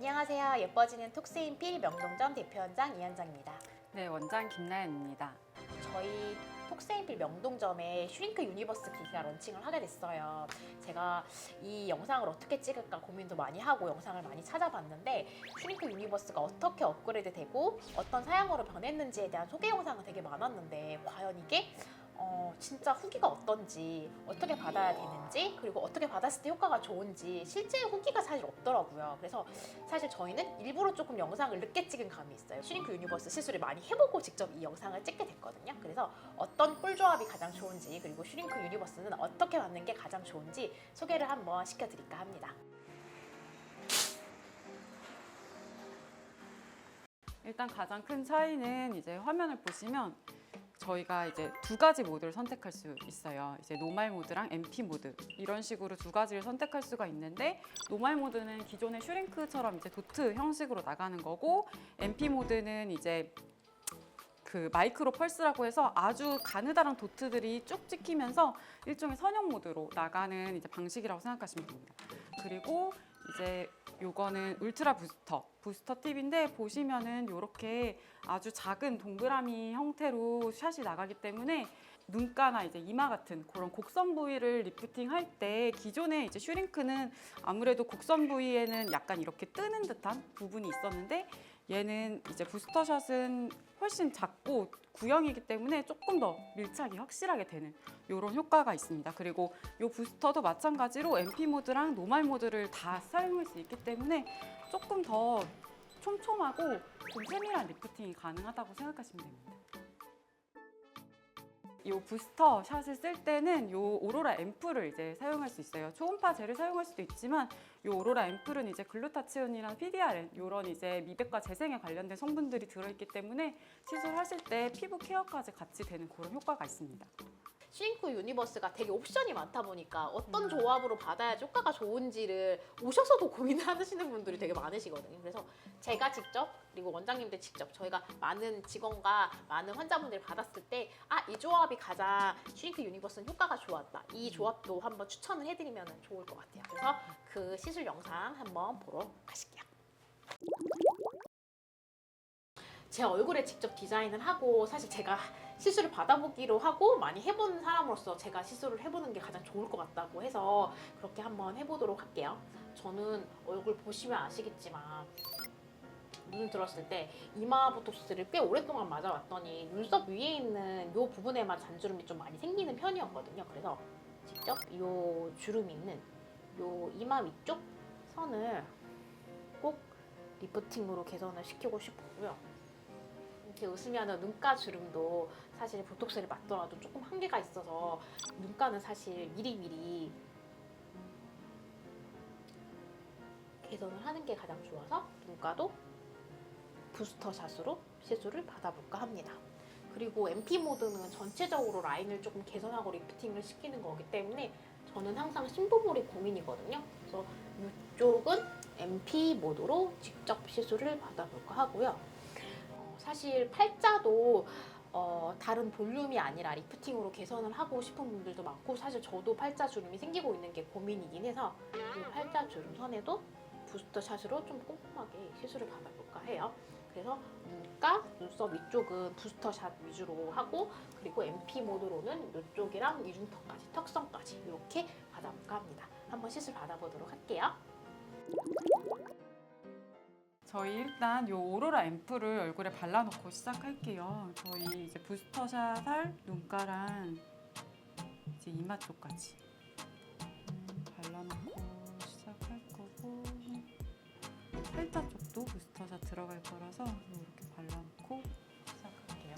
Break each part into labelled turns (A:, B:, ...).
A: 안녕하세요. 예뻐지는 톡스인필 명동점 대표원장 이현정입니다.
B: 네, 원장 김나연입니다.
A: 저희 톡스인필 명동점에 슈링크 유니버스 기기가 런칭을 하게 됐어요. 제가 이 영상을 어떻게 찍을까 고민도 많이 하고 영상을 많이 찾아봤는데 슈링크 유니버스가 어떻게 업그레이드 되고 어떤 사양으로 변했는지에 대한 소개 영상은 되게 많았는데 과연 이게 진짜 후기가 어떤지, 어떻게 받아야 되는지, 그리고 어떻게 받았을 때 효과가 좋은지 실제 후기가 사실 없더라고요. 그래서 사실 저희는 일부러 조금 영상을 늦게 찍은 감이 있어요. 슈링크 유니버스 시술을 많이 해보고 직접 이 영상을 찍게 됐거든요. 그래서 어떤 꿀조합이 가장 좋은지, 그리고 슈링크 유니버스는 어떻게 받는 게 가장 좋은지 소개를 한번 시켜드릴까 합니다.
B: 일단 가장 큰 차이는 이제 화면을 보시면 저희가 이제 두 가지 모드를 선택할 수 있어요. 이제 노말 모드랑 MP 모드 이런 식으로 두 가지를 선택할 수가 있는데 노말 모드는 기존의 슈링크처럼 이제 도트 형식으로 나가는 거고 MP 모드는 이제 그 마이크로 펄스라고 해서 아주 가느다란 도트들이 쭉 찍히면서 일종의 선형 모드로 나가는 이제 방식이라고 생각하시면 됩니다. 그리고 이제 요거는 울트라 부스터 팁인데 보시면은 요렇게 아주 작은 동그라미 형태로 샷이 나가기 때문에 눈가나 이제 이마 같은 그런 곡선 부위를 리프팅 할 때 기존의 이제 슈링크는 아무래도 곡선 부위에는 약간 이렇게 뜨는 듯한 부분이 있었는데 얘는 이제 부스터샷은 훨씬 작고 구형이기 때문에 조금 더 밀착이 확실하게 되는 이런 효과가 있습니다. 그리고 이 부스터도 마찬가지로 MP 모드랑 노말 모드를 다 사용할 수 있기 때문에 조금 더 촘촘하고 좀 세밀한 리프팅이 가능하다고 생각하시면 됩니다. 이 부스터 샷을 쓸 때는 이 오로라 앰플을 이제 사용할 수 있어요. 초음파 젤을 사용할 수도 있지만 이 오로라 앰플은 이제 글루타치온이랑 PDRN 이런 이제 미백과 재생에 관련된 성분들이 들어있기 때문에 시술하실 때 피부 케어까지 같이 되는 그런 효과가 있습니다.
A: 슈링크 유니버스가 되게 옵션이 많다 보니까 어떤 조합으로 받아야지 효과가 좋은지를 오셔서도 고민하시는 분들이 되게 많으시거든요. 그래서 제가 직접 그리고 원장님들 직접 저희가 많은 직원과 많은 환자분들이 받았을 때 이 조합이 가장 슈링크 유니버스는 효과가 좋았다. 이 조합도 한번 추천을 해드리면 좋을 것 같아요. 그래서 그 시술 영상 한번 보러 가실게요. 제 얼굴에 직접 디자인을 하고 사실 제가 시술을 받아보기로 하고 많이 해본 사람으로서 제가 시술을 해보는 게 가장 좋을 것 같다고 해서 그렇게 한번 해보도록 할게요. 저는 얼굴 보시면 아시겠지만 눈을 들었을 때 이마 보톡스를 꽤 오랫동안 맞아왔더니 눈썹 위에 있는 이 부분에만 잔주름이 좀 많이 생기는 편이었거든요. 그래서 직접 이 주름 있는 이 이마 위쪽 선을 꼭 리프팅으로 개선을 시키고 싶고요. 이렇게 웃으면 눈가 주름도 사실 보톡스를 맞더라도 조금 한계가 있어서 눈가는 사실 미리미리 개선을 하는 게 가장 좋아서 눈가도 부스터 샷으로 시술을 받아볼까 합니다. 그리고 MP 모드는 전체적으로 라인을 조금 개선하고 리프팅을 시키는 거기 때문에 저는 항상 심부볼이 고민이거든요. 그래서 이쪽은 MP 모드로 직접 시술을 받아볼까 하고요. 사실 팔자도 다른 볼륨이 아니라 리프팅으로 개선을 하고 싶은 분들도 많고 사실 저도 팔자 주름이 생기고 있는 게 고민이긴 해서 이 팔자 주름 선에도 부스터 샷으로 좀 꼼꼼하게 시술을 받아볼까 해요. 그래서 눈가, 눈썹 위쪽은 부스터 샷 위주로 하고 그리고 MP 모드로는 이쪽이랑 이중턱까지, 턱선까지 이렇게 받아볼까 합니다. 한번 시술 받아보도록 할게요.
B: 저희 일단 이 오로라 앰플을 얼굴에 발라놓고 시작할게요. 저희 이제 부스터샷 할 눈가랑 이제 이마 쪽까지 발라놓고 시작할 거고 팔자 쪽도 부스터샷 들어갈 거라서 이렇게 발라놓고 시작할게요.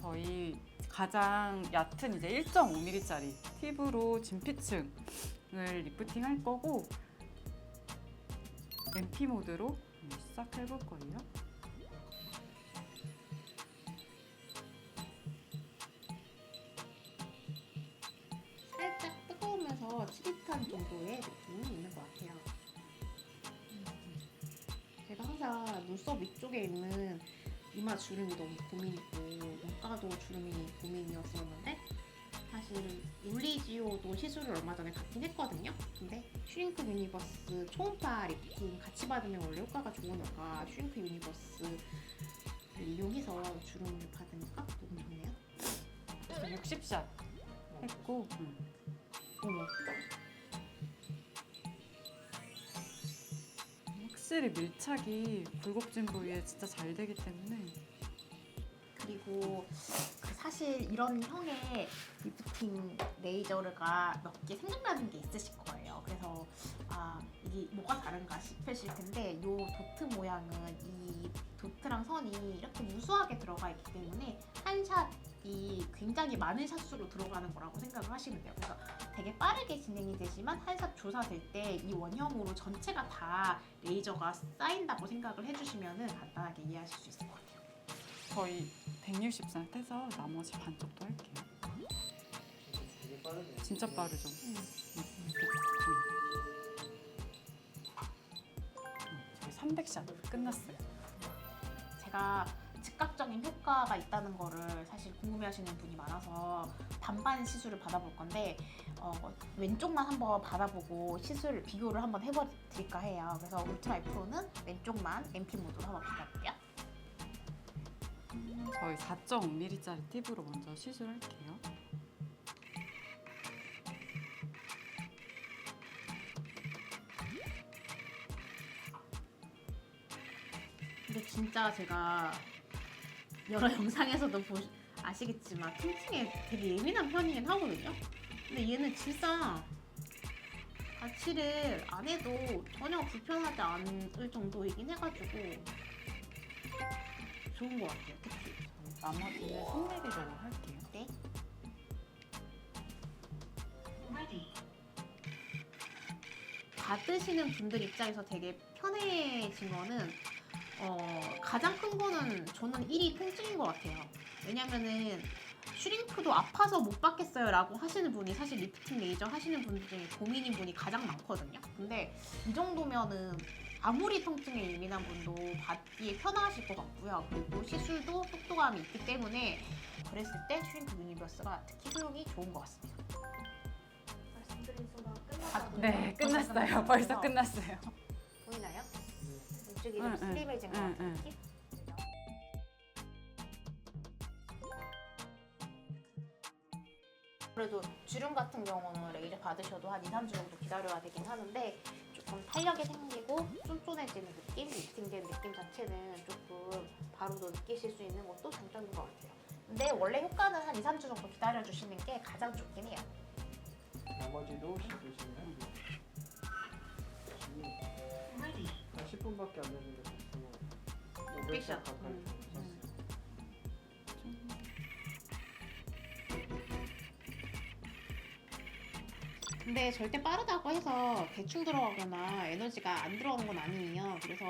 B: 저희 가장 얕은 이제 1.5mm짜리 팁으로 진피층을 리프팅 할 거고 MP 모드로 시작해 볼 거예요.
A: 살짝 뜨거우면서 찌릿한 정도의 느낌이 있는 것 같아요. 제가 항상 눈썹 위쪽에 있는 이마 주름이 너무 고민이고 눈가도 주름이 고민이었었는데 사실 울리지오도 시술을 얼마 전에 받긴 했거든요. 근데 슈링크 유니버스 초음파 리프팅 같이 받으면 원래 효과가 좋으니까 슈링크 유니버스를 이용해서 주름을 받으니까 너무 좋네요.
B: 60샷 했고
A: 어머.
B: 확실히 밀착이 굴곡진 부위에 진짜 잘 되기 때문에
A: 그리고 그 사실 이런 형의 리프팅 레이저가 몇 개 생각나는 게 있으실 거예요. 그래서 이게 뭐가 다른가 싶으실 텐데 이 도트 모양은 이 도트랑 선이 이렇게 무수하게 들어가 있기 때문에 한 샷이 굉장히 많은 샷수로 들어가는 거라고 생각을 하시면 돼요. 그래서 되게 빠르게 진행이 되지만 한 샷 조사될 때 이 원형으로 전체가 다 레이저가 쌓인다고 생각을 해주시면 간단하게 이해하실 수 있을 것 같아요.
B: 저희 160샷 해서 나머지 반쪽도 할게요.
C: 되게 빠르네.
B: 진짜 빠르죠? 저희 300샷 끝났어요.
A: 제가 즉각적인 효과가 있다는 거를 사실 궁금해하시는 분이 많아서 반반 시술을 받아볼 건데 왼쪽만 한번 받아보고 시술 비교를 한번 해드릴까 해요. 그래서 울트라 F로는 왼쪽만 MP 모드로 한번 받아볼게요.
B: 저희 4.5mm짜리 팁으로 먼저 시술할게요.
A: 근데 진짜 제가 여러 영상에서도 아시겠지만 통증에 되게 예민한 편이긴 하거든요. 근데 얘는 진짜 가치를 안 해도 전혀 불편하지 않을 정도이긴 해가지고 좋은 것 같아요. 특히.
B: 나머지는 3mm로 할게요.
A: 네. 받으시는 분들 입장에서 되게 편해진 거는 가장 큰 거는 저는 1위 통증인 것 같아요. 왜냐면은 슈링크도 아파서 못 받겠어요 라고 하시는 분이 사실 리프팅 레이저 하시는 분들 중에 고민인 분이 가장 많거든요. 근데 이 정도면은 아무리 통증에 예민한 분도 받기에 편하실 것 같고요. 그리고 시술도 속도감이 있기 때문에 그랬을 때 슈링크 유니버스가 특히 효용이 좋은 것 같습니다. 말씀드린 순간 끝났어요.
B: 네, 끝났어요. 벌써 끝났어요.
A: 보이나요? 왼쪽이
B: 응,
A: 좀
B: 응.
A: 슬림해진 것
B: 응,
A: 같은
B: 응.
A: 느낌? 그래도 주름 같은 경우는 레이저 받으셔도 한 2, 3주 정도 기다려야 되긴 하는데 조금 탄력이 생기고 쫀쫀해지는 느낌, 리프팅된 느낌 자체는 조금 바로도 느끼실 수 있는 것도 장점인 것 같아요. 근데 원래 효과는 한 2, 3주 정도 기다려주시는 게 가장 좋긴 해요.
C: 나머지도 씻으시면 한 10분밖에 안 됐는데 벌써 500샷 가까이 셨어요.
A: 근데 절대 빠르다고 해서 대충 들어가거나 에너지가 안 들어오는 건 아니에요. 그래서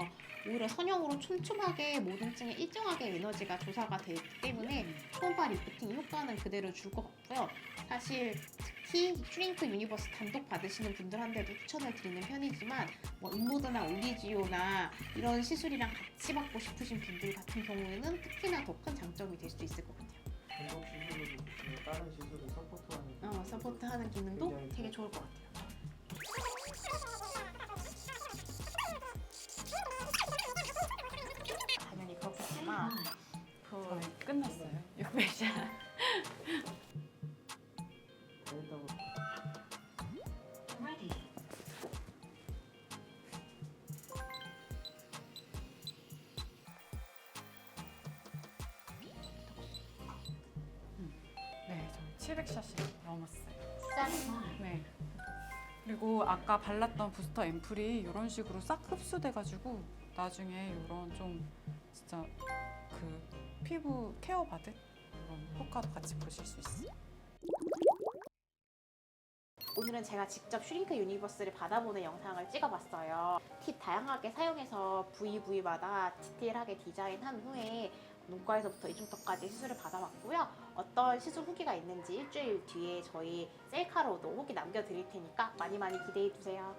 A: 오히려 선형으로 촘촘하게 모든 층에 일정하게 에너지가 조사가 되기 때문에 초음파 리프팅 효과는 그대로 줄 것 같고요. 사실 특히 슈링크 유니버스 단독 받으시는 분들한테도 추천을 드리는 편이지만 뭐 인모드나 올리지오나 이런 시술이랑 같이 받고 싶으신 분들 같은 경우에는 특히나 더 큰 장점이 될 수 있을 것 같아요.
C: 단독 시술로도 좋고 다른 시술을 서포트하는
A: 서포트하는 기능도
C: 굉장히
A: 되게 좋을 것 같아요. 당연히 그렇겠지만
B: 저희 끝났어요. 600샷.
C: 다닌다고
B: 네, 저희 700샷이 넘었어요.
A: 짠!
B: 네. 그리고 아까 발랐던 부스터 앰플이 이런 식으로 싹 흡수돼가지고 나중에 이런 좀 진짜 그 피부 케어 받은 이런 효과도 같이 보실 수 있어요.
A: 오늘은 제가 직접 슈링크 유니버스를 받아보는 영상을 찍어봤어요. 팁 다양하게 사용해서 부위마다 디테일하게 디자인한 후에 눈가에서부터 이중턱까지 시술을 받아봤고요. 어떤 시술 후기가 있는지 일주일 뒤에 저희 셀카로도 후기 남겨드릴 테니까 많이 기대해주세요.